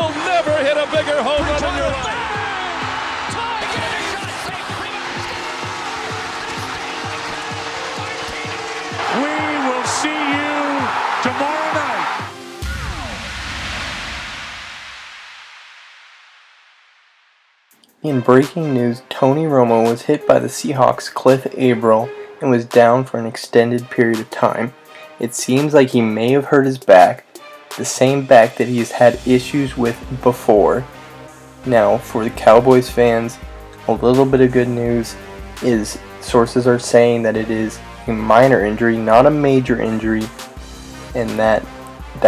You'll never hit a bigger home run in your life. We will see you tomorrow night. In breaking news, Tony Romo was hit by the Seahawks' Cliff Avril and was down for an extended period of time. It seems like he may have hurt his back, the same back that he's had issues with before. Now, for the Cowboys fans, a little bit of good news is sources are saying that it is a minor injury, not a major injury, and that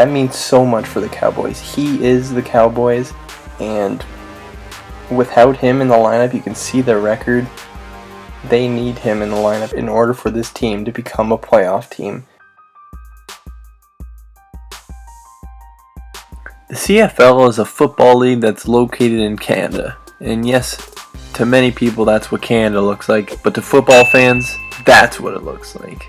means so much for the Cowboys. He is the Cowboys, and without him in the lineup, you can see their record. They need him in the lineup in order for this team to become a playoff team. The CFL is a football league that's located in Canada. And yes, to many people that's what Canada looks like, but to football fans, that's what it looks like.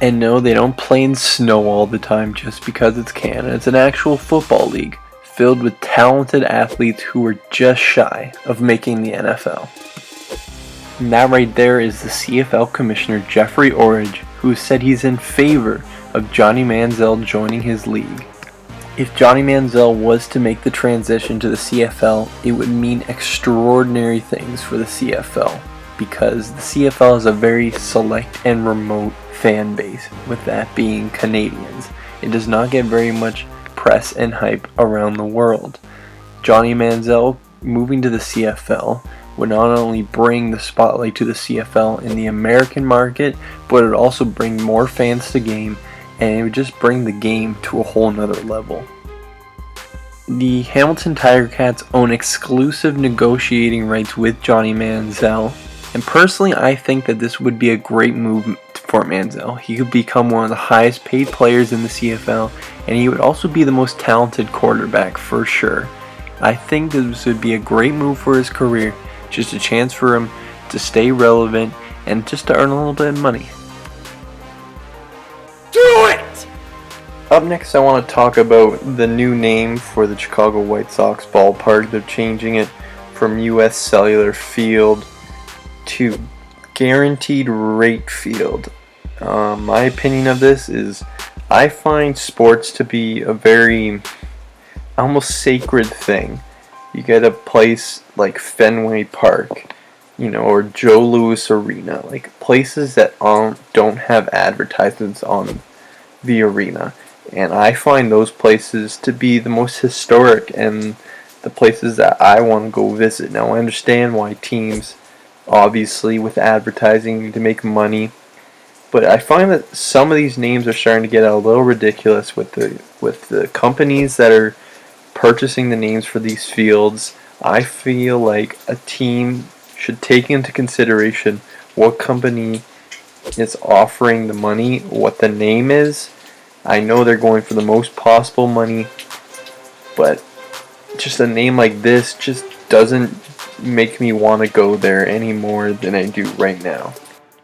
And no, they don't play in snow all the time just because it's Canada. It's an actual football league filled with talented athletes who are just shy of making the NFL. And that right there is the CFL Commissioner Jeffrey Orridge, who said he's in favor of Johnny Manziel joining his league. If Johnny Manziel was to make the transition to the CFL, it would mean extraordinary things for the CFL, because the CFL is a very select and remote fan base, with that being Canadians. It does not get very much press and hype around the world. Johnny Manziel moving to the CFL would not only bring the spotlight to the CFL in the American market, but it would also bring more fans to the game, and it would just bring the game to a whole nother level. The Hamilton Tiger Cats own exclusive negotiating rights with Johnny Manziel, and personally I think that this would be a great move for Manziel. He could become one of the highest paid players in the CFL, and he would also be the most talented quarterback for sure. I think this would be a great move for his career, just a chance for him to stay relevant and just to earn a little bit of money. Do it! Up next, I want to talk about the new name for the Chicago White Sox ballpark. They're changing it from US Cellular Field to Guaranteed Rate Field. My opinion of this is I find sports to be a very almost sacred thing. You get a place like Fenway Park, or Joe Louis Arena, like places that don't have advertisements on the arena. And I find those places to be the most historic and the places that I want to go visit. Now, I understand why teams, obviously, with advertising, need to make money. But I find that some of these names are starting to get a little ridiculous with the companies that are purchasing the names for these fields. I feel like a team should take into consideration what company is offering the money, what the name is. I know they're going for the most possible money, but just a name like this just doesn't make me want to go there any more than I do right now.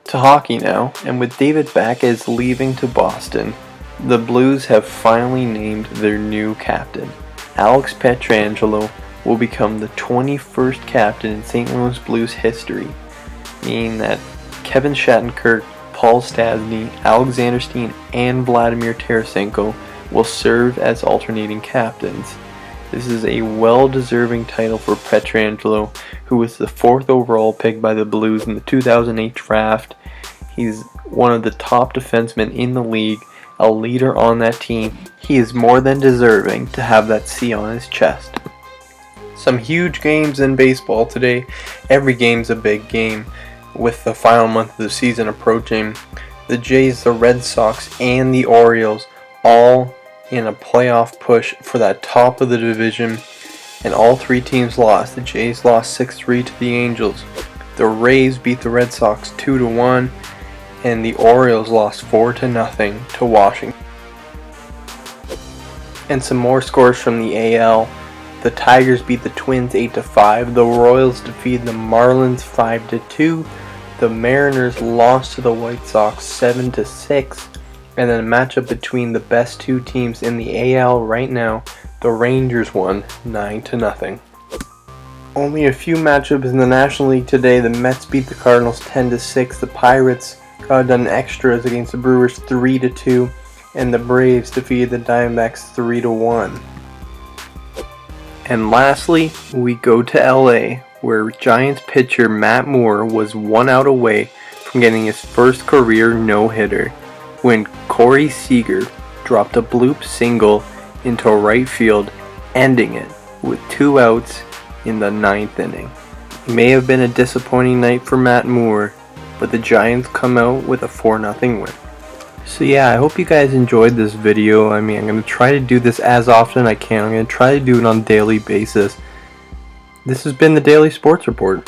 To hockey now, and with David Backes leaving to Boston, the Blues have finally named their new captain. Alex Pietrangelo will become the 21st captain in St. Louis Blues history, meaning that Kevin Shattenkirk, Paul Stastny, Alexander Steen, and Vladimir Tarasenko will serve as alternating captains. This is a well-deserving title for Pietrangelo, who was the 4th overall pick by the Blues in the 2008 draft. He's one of the top defensemen in the league, a leader on that team. He is more than deserving to have that C on his chest. Some huge games in baseball today. Every game's a big game. With the final month of the season approaching, the Jays, the Red Sox, and the Orioles all in a playoff push for that top of the division, and all three teams lost. The Jays lost 6-3 to the Angels. The Rays beat the Red Sox 2-1, and the Orioles lost 4-0 to Washington. And some more scores from the AL. The Tigers beat the Twins 8-5. The Royals defeated the Marlins 5-2. The Mariners lost to the White Sox 7-6. And then a matchup between the best two teams in the AL right now, The Rangers won 9-0. Only a few matchups in the National League today. The Mets beat the Cardinals 10-6. The Pirates got done extras against the Brewers 3-2. And the Braves defeated the Diamondbacks 3-1. And lastly, we go to LA, where Giants pitcher Matt Moore was 1 out away from getting his first career no-hitter when Corey Seager dropped a bloop single into right field, ending it with 2 outs in the 9th inning. It may have been a disappointing night for Matt Moore, but the Giants come out with a 4-0 win. So yeah, I hope you guys enjoyed this video. I'm going to try to do this as often as I can. I'm going to try to do it on a daily basis. This has been the Daily Sports Report.